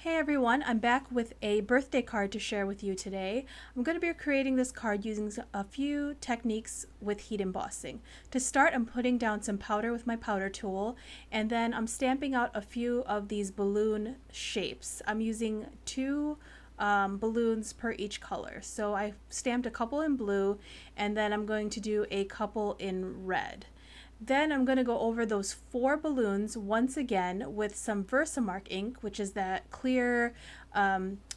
Hey everyone, I'm back with a birthday card to share with you today. I'm going to be creating this card using a few techniques with heat embossing. To start, I'm putting down some powder with my powder tool, and then I'm stamping out a few of these balloon shapes. I'm using two balloons per each color. So I stamped a couple in blue, and then I'm going to do a couple in red. Then I'm going to go over those four balloons once again with some Versamark ink, which is that clear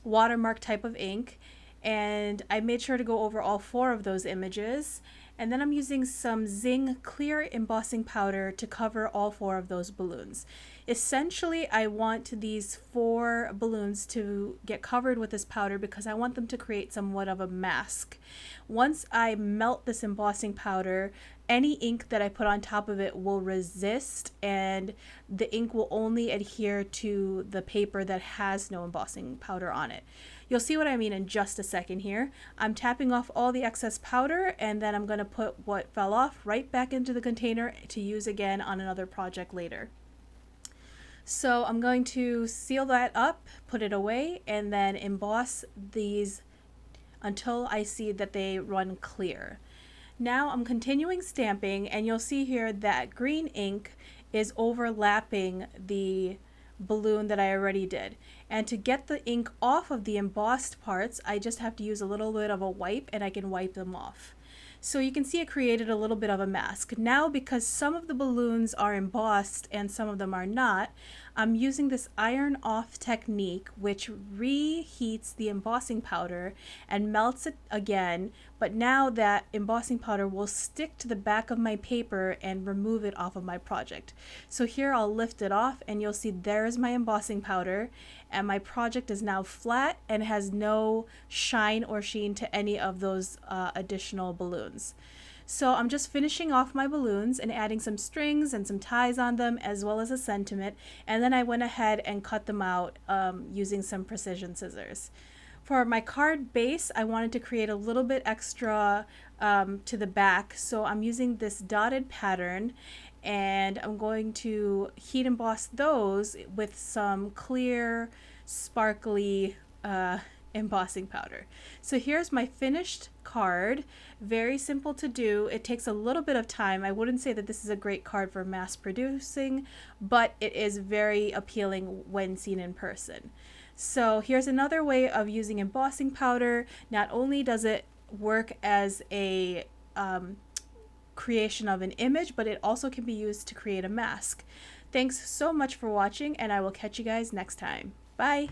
watermark type of ink. And I made sure to go over all four of those images. And then I'm using some Zing clear embossing powder to cover all four of those balloons. Essentially, I want these four balloons to get covered with this powder because I want them to create somewhat of a mask. Once I melt this embossing powder, any ink that I put on top of it will resist, and the ink will only adhere to the paper that has no embossing powder on it. You'll see what I mean in just a second here. I'm tapping off all the excess powder, and then I'm going to put what fell off right back into the container to use again on another project later. So I'm going to seal that up, put it away, and then emboss these until I see that they run clear. Now I'm continuing stamping, and you'll see here that green ink is overlapping the balloon that I already did. And to get the ink off of the embossed parts, I just have to use a little bit of a wipe, and I can wipe them off. So you can see it created a little bit of a mask. Now, because some of the balloons are embossed and some of them are not, I'm using this iron off technique, which reheats the embossing powder and melts it again, but now that embossing powder will stick to the back of my paper and remove it off of my project. So here I'll lift it off, and you'll see there's my embossing powder, and my project is now flat and has no shine or sheen to any of those additional balloons. So I'm just finishing off my balloons and adding some strings and some ties on them, as well as a sentiment, and then I went ahead and cut them out using some precision scissors. For my card base, I wanted to create a little bit extra to the back, so I'm using this dotted pattern, and I'm going to heat emboss those with some clear, sparkly embossing powder. So here's my finished card. Very simple to do. It takes a little bit of time. I wouldn't say that this is a great card for mass producing, but it is very appealing when seen in person. So here's another way of using embossing powder. Not only does it work as a creation of an image, but it also can be used to create a mask. Thanks so much for watching, and I will catch you guys next time. Bye!